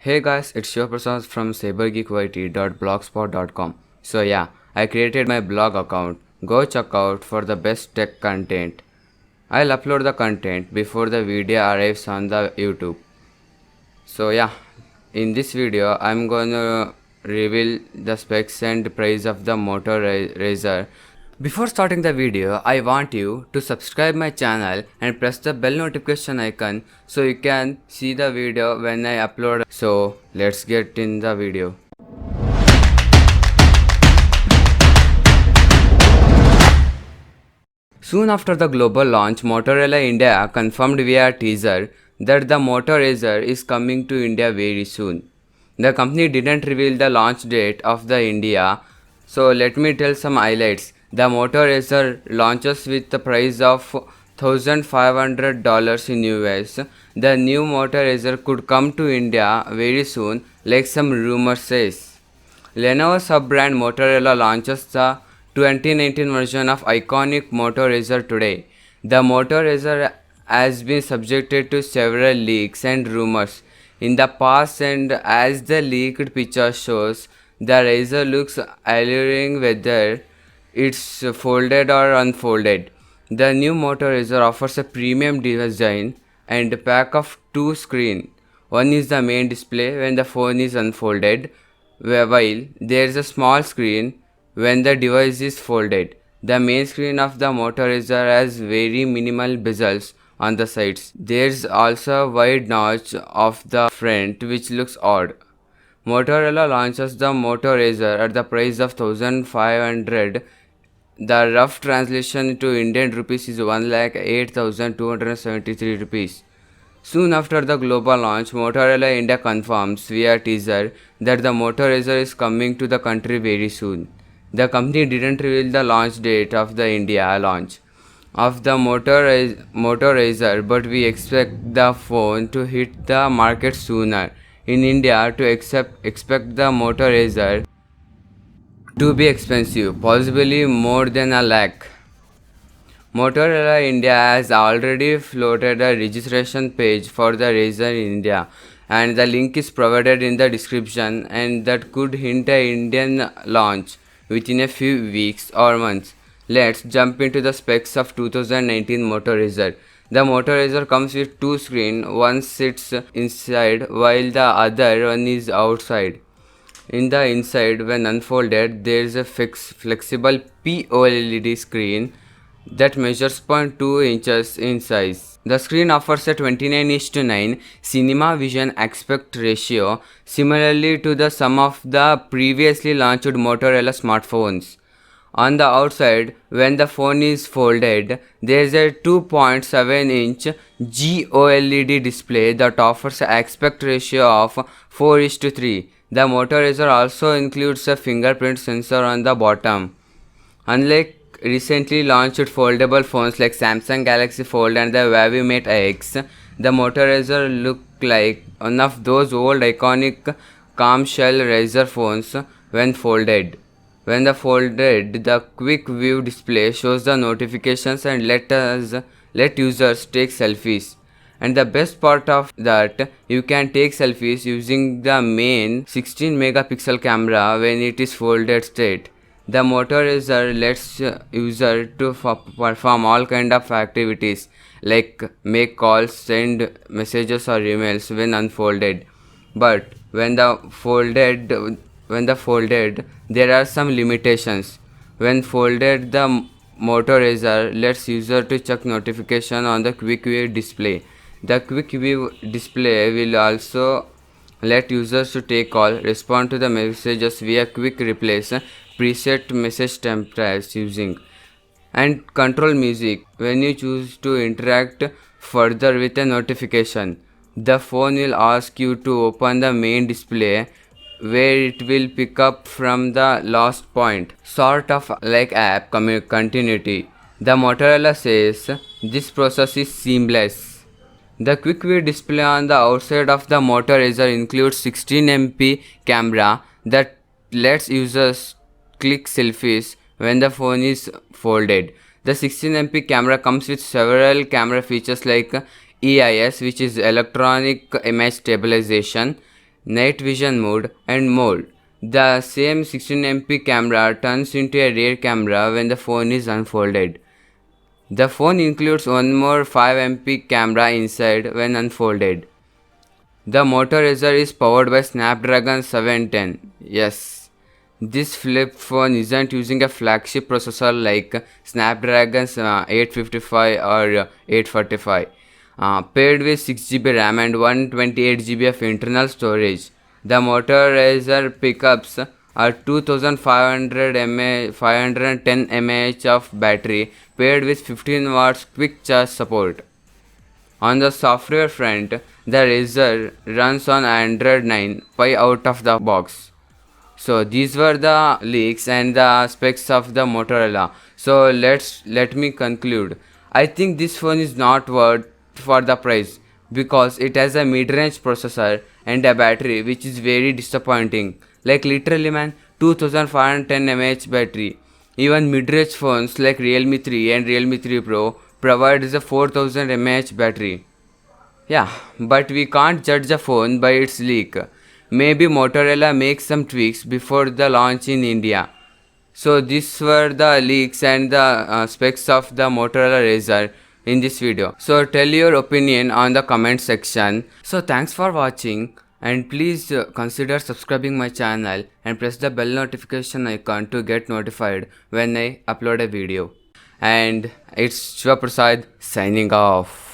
Hey guys, it's Shiva Prasad from cybergeekyt.blogspot.com. So yeah, I created my blog account. Go check out for the best tech content. I'll upload the content before the video arrives on the YouTube. So yeah, in this video I'm gonna reveal the specs and price of the Moto Razr. Before starting the video, I want you to subscribe my channel and press the bell notification icon so you can see the video when I upload. So let's get in the video. Soon after the global launch, Motorola India confirmed via teaser that the Moto Razr is coming to India very soon. The company didn't reveal the launch date of the India, so let me tell some highlights. The Moto Razr launches with the price of $1,500 in US. The new Moto Razr could come to India very soon, like some rumors says. Lenovo sub-brand Motorola launches the 2019 version of iconic Moto Razr today. The Moto Razr has been subjected to several leaks and rumors in the past, and as the leaked picture shows, the Razr looks alluring whether it's folded or unfolded. The new Moto Razr offers a premium design and a pack of two screens. One is the main display when the phone is unfolded, while there is a small screen when the device is folded. The main screen of the Moto Razr has very minimal bezels on the sides. There's also a wide notch of the front which looks odd. Motorola launches the Moto Razr at the price of 1500. The rough translation to Indian rupees is 1,08,273 rupees. Soon after the global launch, Motorola India confirms via teaser that the Moto Razr is coming to the country very soon. The company didn't reveal the launch date of the India launch of the Moto Razr, but we expect the phone to hit the market sooner. In India, to expect the Moto Razr to be expensive, possibly more than a lakh. Motorola India has already floated a registration page for the Razr in India, and the link is provided in the description, and that could hint a Indian launch within a few weeks or months. Let's jump into the specs of 2019 Moto Razr. The Moto Razr comes with two screens, one sits inside while the other one is outside. In the inside, when unfolded, there is a flexible POLED screen that measures 0.2 inches in size. The screen offers a 29:9 Cinema Vision aspect ratio, similarly to the some of the previously launched Motorola smartphones. On the outside, when the phone is folded, there is a 2.7-inch GOLED display that offers an aspect ratio of 4:3. The Moto Razr also includes a fingerprint sensor on the bottom. Unlike recently launched foldable phones like Samsung Galaxy Fold and the Huawei Mate X, the Moto Razr look like one of those old iconic clamshell Razr phones when folded. When folded, the quick view display shows the notifications and let users take selfies. And the best part of that, you can take selfies using the main 16 megapixel camera when it is folded straight. The Moto Razr lets user to perform all kind of activities like make calls, send messages or emails when unfolded. But when the folded, there are some limitations. When folded, the Moto Razr lets user to check notification on the quick view display. The quick view display will also let users to take call, respond to the messages via quick replace, preset message templates using, and control music when you choose to interact further with a notification. The phone will ask you to open the main display where it will pick up from the last point, sort of like app continuity. The Motorola says this process is seamless. The quick view display on the outside of the Moto Razr includes 16MP camera that lets users click selfies when the phone is folded. The 16MP camera comes with several camera features like EIS, which is electronic image stabilization, night vision mode, and more. The same 16MP camera turns into a rear camera when the phone is unfolded. The phone includes one more 5MP camera inside when unfolded. The Moto Razr is powered by Snapdragon 710. Yes, this flip phone isn't using a flagship processor like Snapdragon's 855 or 845. Paired with 6GB RAM and 128GB of internal storage. The Moto Razr pickups are 2500 mAh, 510 mAh of battery paired with 15 watts quick charge support. On the software front, the Razr runs on Android 9 Pie out of the box. So these were the leaks and the specs of the Motorola. So let me conclude. I think this phone is not worth for the price because it has a mid-range processor and a battery which is very disappointing. Like literally man, 2510 mAh battery. Even mid-range phones like Realme 3 and Realme 3 Pro provides a 4000 mAh battery. Yeah, but we can't judge the phone by its leak. Maybe Motorola makes some tweaks before the launch in India. So these were the leaks and the specs of the Motorola Razr in this video. So tell your opinion on the comment section. So thanks for watching and please consider subscribing my channel and press the bell notification icon to get notified when I upload a video. And it's Shiva Prasad signing off.